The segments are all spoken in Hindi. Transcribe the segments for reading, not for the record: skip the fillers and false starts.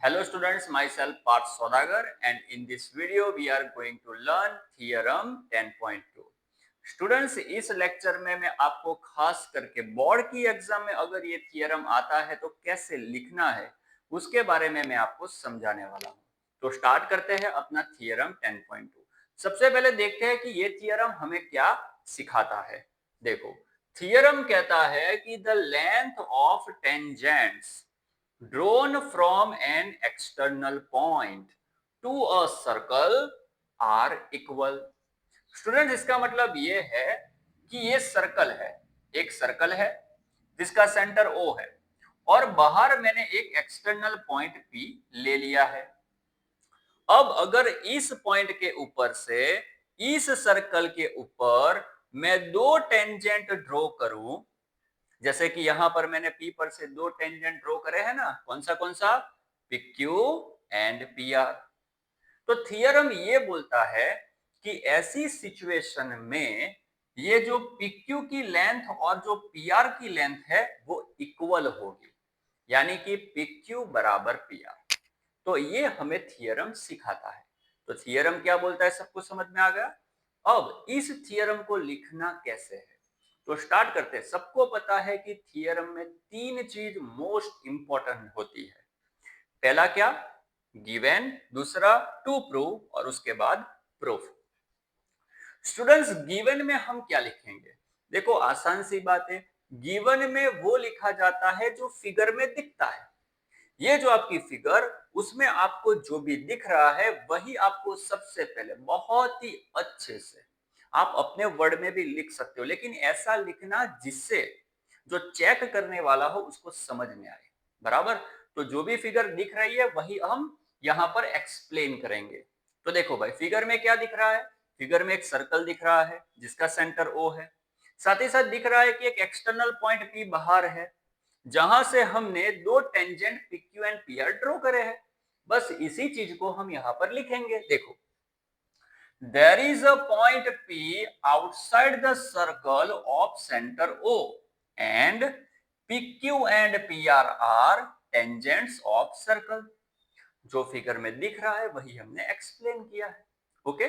Hello students, myself Parth Sodagar and in this video we are going to learn theorem 10.2. Students इस लेक्चर में मैं आपको खास करके बोर्ड की एग्जाम में अगर ये थियरम आता है तो कैसे लिखना है उसके बारे में मैं आपको समझाने वाला हूँ। तो स्टार्ट करते हैं अपना थियरम 10.2। सबसे पहले देखते हैं कि ये थियरम हमें क्या सिखाता है। देखो, थियरम कहता है कि the length of tangents drawn from an external point to a circle are equal। Student इसका मतलब ये है कि ये सर्कल है, एक सर्कल है जिसका सेंटर O है और बाहर मैंने एक एक्सटर्नल पॉइंट P ले लिया है। अब अगर इस पॉइंट के ऊपर से इस सर्कल के ऊपर मैं दो टेंजेंट ड्रॉ करूं, जैसे कि यहां पर मैंने P पर से दो टेंजेंट ड्रॉ करे हैं ना, कौन सा PQ एंड PR। तो थियरम ये बोलता है कि ऐसी सिचुएशन में ये जो PQ की लेंथ और जो PR की लेंथ है वो इक्वल होगी, यानी कि PQ बराबर PR। तो ये हमें थियरम सिखाता है। तो थियरम क्या बोलता है, सबको समझ में आ गया। अब इस थियरम को लिखना कैसे है तो स्टार्ट करते हैं। सबको पता है कि थियरम में तीन चीज मोस्ट इंपॉर्टेंट होती है। पहला क्या, गिवन, दूसरा टू प्रूव और उसके बाद प्रूफ। स्टूडेंट्स गिवन में हम क्या लिखेंगे, देखो आसान सी बात है। गिवन में वो लिखा जाता है जो फिगर में दिखता है। ये जो आपकी फिगर, उसमें आपको जो भी दिख रहा है वही आपको सबसे पहले बहुत ही अच्छे से आप अपने वर्ड में भी लिख सकते हो, लेकिन ऐसा लिखना जिससे जो चेक करने वाला हो उसको समझ में आए। बराबर। तो जो भी फिगर दिख रही है वही हम यहां पर एक्सप्लेन करेंगे। तो देखो भाई, फिगर में क्या दिख रहा है, फिगर में एक सर्कल दिख रहा है जिसका सेंटर O है। साथ ही साथ दिख रहा है कि एक एक्सटर्नल पॉइंट P बाहर है जहां से हमने दो tangent PQ and PR draw करे हैं। बस इसी चीज को हम यहां पर लिखेंगे। देखो, there is a point P outside the circle of center O and PQ and PR are tangents of circle। जो फिगर में दिख रहा है वही हमने एक्सप्लेन किया है। ओके,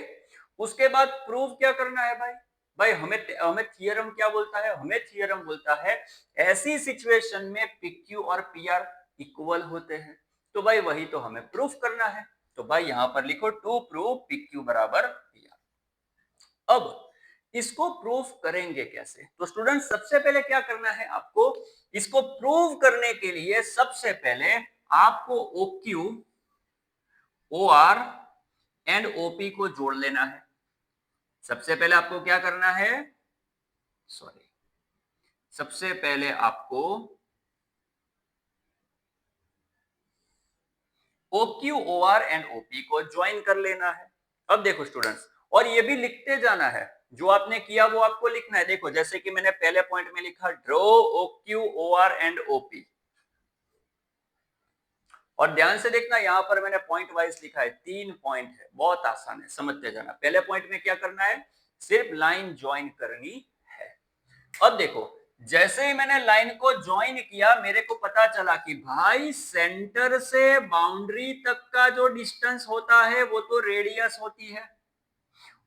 उसके बाद प्रूव क्या करना है भाई। भाई हमें हमें थियरम क्या बोलता है, हमें थियरम बोलता है ऐसी सिचुएशन में PQ और PR इक्वल होते हैं। तो भाई वही तो हमें प्रूफ करना है। तो भाई यहां पर लिखो टू प्रूव PQ बराबर PR। अब इसको प्रूफ करेंगे कैसे, तो स्टूडेंट सबसे पहले क्या करना है आपको, इसको प्रूव करने के लिए सबसे पहले आपको OQ, OR एंड OP को जोड़ लेना है। सबसे पहले आपको क्या करना है, सबसे पहले आपको OQ, OR एंड OP को ज्वाइन कर लेना है। अब देखो स्टूडेंट्स, और ये भी लिखते जाना है, जो आपने किया वो आपको लिखना है। देखो जैसे कि मैंने पहले पॉइंट में लिखा draw OQ, OR and OP, और ध्यान से देखना यहां पर मैंने पॉइंट वाइज लिखा है, 3 पॉइंट है, बहुत आसान है, समझते जाना। पहले पॉइंट में क्या करना है, सिर्फ लाइन ज्वाइन करनी है। अब देखो, जैसे ही मैंने लाइन को ज्वाइन किया मेरे को पता चला कि भाई सेंटर से बाउंड्री तक का जो डिस्टेंस होता है वो तो रेडियस होती है,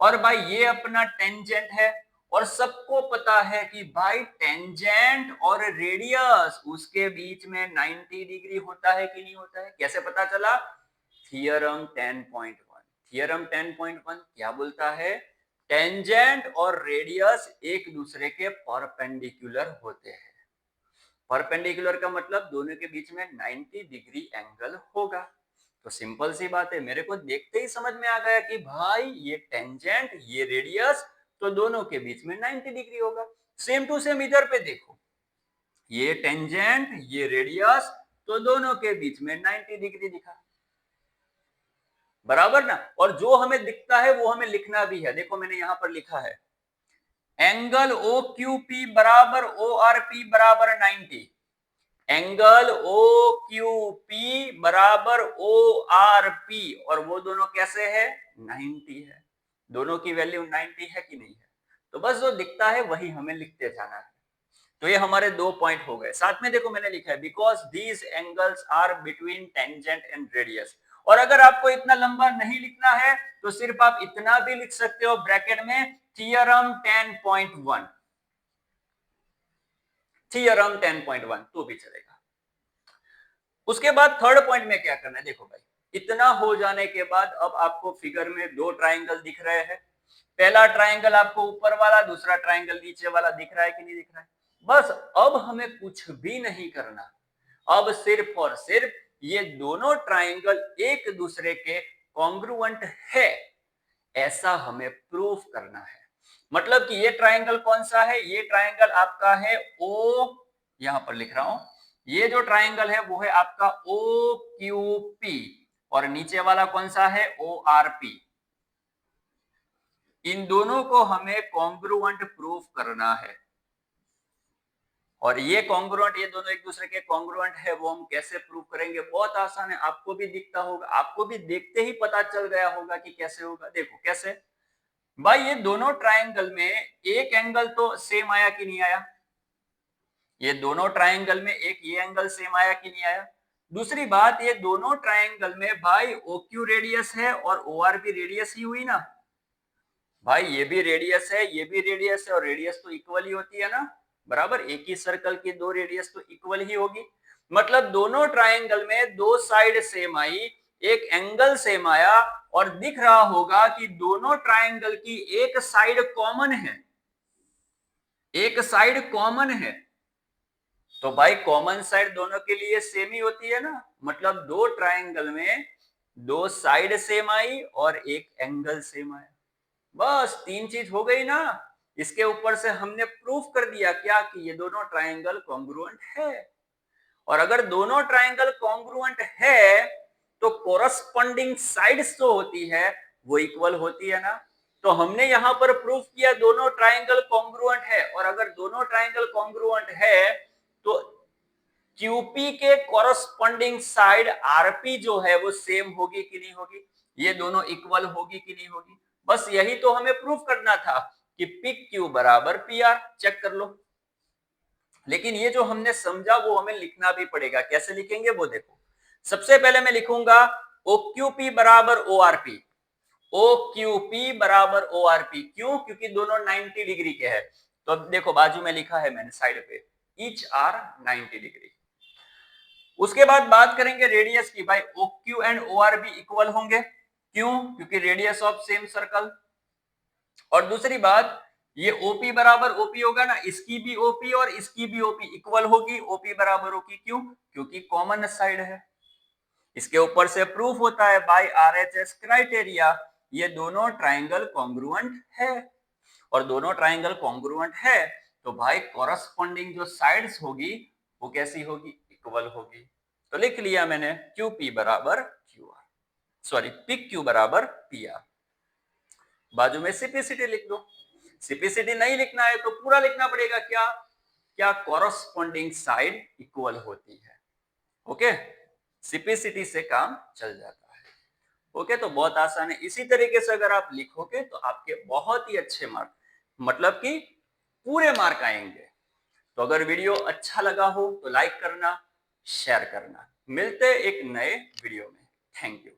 और भाई ये अपना टेंजेंट है। और सबको पता है कि भाई टेंजेंट और रेडियस उसके बीच में 90 डिग्री होता है कि नहीं होता है। कैसे पता चला, थियरम 10.1। थियरम 10.1 क्या बोलता है, टेंजेंट और रेडियस एक दूसरे के परपेंडिकुलर होते हैं। परपेंडिकुलर का मतलब दोनों के बीच में 90 डिग्री एंगल होगा। तो सिंपल सी बात है, मेरे को देखते ही समझ में आ गया कि भाई ये टेंजेंट ये रेडियस, तो दोनों के बीच में 90 डिग्री होगा। सेम टू सेम इधर पे देखो, ये टेंजेंट ये रेडियस, तो दोनों के बीच में 90 डिग्री दिखा, बराबर ना। और जो हमें दिखता है वो हमें लिखना भी है। देखो मैंने यहां पर लिखा है एंगल OQP बराबर ORP बराबर 90। एंगल OQP बराबर ORP, और वो दोनों कैसे है, 90 है। दोनों की वैल्यू 90 है कि नहीं है। तो बस जो दिखता है वही हमें लिखते जाना है। तो ये हमारे 2 पॉइंट हो गए। साथ में देखो मैंने लिखा है because these angles are between tangent and radius. और अगर आपको इतना लंबा नहीं लिखना है तो सिर्फ आप इतना भी लिख सकते हो ब्रैकेट में थियरम 10.1, थियरम 10.1 तो भी चलेगा। उसके बाद थर्ड पॉइंट में क्या करना है, देखो भाई इतना हो जाने के बाद अब आपको फिगर में 2 ट्राइंगल दिख रहे हैं। पहला ट्राइंगल आपको ऊपर वाला, दूसरा ट्राइंगल नीचे वाला दिख रहा है कि नहीं दिख रहा है। बस अब हमें कुछ भी नहीं करना, अब सिर्फ और सिर्फ ये दोनों ट्राइंगल एक दूसरे के कॉन्ग्रुएंट है ऐसा हमें प्रूफ करना है। मतलब कि ये ट्राइंगल कौन सा है, ये ट्राइंगल आपका है ओ, यहां पर लिख रहा हूं, ये जो ट्राइंगल है वो है आपका ओ क्यू पी, और नीचे वाला कौन सा है ओ आर पी। इन दोनों को हमें कॉन्ग्रुएंट प्रूफ करना है। और ये कॉन्ग्रुएंट, ये दोनों एक दूसरे के कॉन्ग्रुएंट है, वो हम कैसे प्रूव करेंगे, बहुत आसान है। आपको भी दिखता होगा, आपको भी देखते ही पता चल गया होगा कि कैसे होगा। देखो कैसे भाई, ये दोनों ट्राइंगल में एक एंगल तो सेम आया कि नहीं आया, ये दोनों ट्राइंगल में एक ये एंगल सेम आया कि नहीं आया। दूसरी बात, ये दोनों ट्राइंगल में भाई ओ क्यू रेडियस है और ओ आर भी रेडियस ही हुई ना भाई, ये भी रेडियस है, ये भी रेडियस है, और रेडियस तो इक्वल ही होती है ना, बराबर। एक ही सर्कल की 2 रेडियस तो इक्वल ही होगी। मतलब दोनों ट्राइंगल में 2 साइड सेम आई, एक एंगल सेम आया, और दिख रहा होगा कि दोनों ट्राइंगल की एक साइड कॉमन है, एक साइड कॉमन है। तो भाई कॉमन साइड दोनों के लिए सेम ही होती है ना, मतलब 2 ट्राइंगल में 2 साइड सेम आई और एक एंगल सेम आया। बस 3 चीज हो गई ना। इसके ऊपर से हमने प्रूफ कर दिया क्या, कि ये दोनों ट्राइंगल कॉन्ग्रुएंट है। और अगर दोनों ट्राइंगल कॉन्ग्रुएंट है तो कोरस्पॉन्डिंग साइड्स जो होती है वो इक्वल होती है ना। तो हमने यहां पर प्रूफ किया दोनों ट्राइंगल कॉन्ग्रुएंट है, और अगर दोनों ट्राइंगल कॉन्ग्रुएंट है तो क्यूपी के कोरस्पॉन्डिंग साइड आरपी जो है वो सेम होगी कि नहीं होगी, ये दोनों इक्वल होगी कि नहीं होगी। बस यही तो हमें प्रूफ करना था कि पिक क्यू बराबर पी आर। चेक कर लो। लेकिन ये जो हमने समझा वो हमें लिखना भी पड़ेगा। कैसे लिखेंगे वो देखो। सबसे पहले मैं लिखूंगा ओ क्यू पी बराबर O R P, O Q P बराबर ओ आर पी। क्यों, क्योंकि दोनों 90 डिग्री के हैं। तो अब देखो बाजू में लिखा है मैंने साइड पे, ईच आर 90 डिग्री। उसके बाद बात करेंगे रेडियस की। भाई O Q and O R भी इक्वल होंगे। क्यों, क्योंकि रेडियस ऑफ सेम सर्कल। और दूसरी बात, ये ओपी बराबर ओपी होगा ना, इसकी भी ओपी और इसकी भी ओपी इक्वल होगी, ओपी बराबर ओपी। क्यों, क्योंकि कॉमन साइड है। इसके ऊपर से प्रूफ होता है बाय आरएचएस क्राइटेरिया, ये दोनों ट्राइंगल कॉन्ग्रुएंट है। और दोनों ट्राइंगल कॉन्ग्रुएंट है तो भाई कॉरस्पॉन्डिंग जो साइड्स होगी वो कैसी होगी, इक्वल होगी। तो लिख लिया मैंने क्यू पी बराबर Q R, sorry P Q बराबर पी आर। बाजू में सिपिसिटी लिख दो। सिपिसिटी नहीं लिखना है तो पूरा लिखना पड़ेगा। क्या क्या, कॉरस्पॉन्डिंग साइड इक्वल होती है। ओके, सिपिसिटी से काम चल जाता है। ओके, तो बहुत आसान है। इसी तरीके से अगर आप लिखोगे तो आपके बहुत ही अच्छे मार्क, मतलब कि पूरे मार्क आएंगे। तो अगर वीडियो अच्छा लगा हो तो लाइक करना, शेयर करना। मिलते एक नए वीडियो में। Thank you.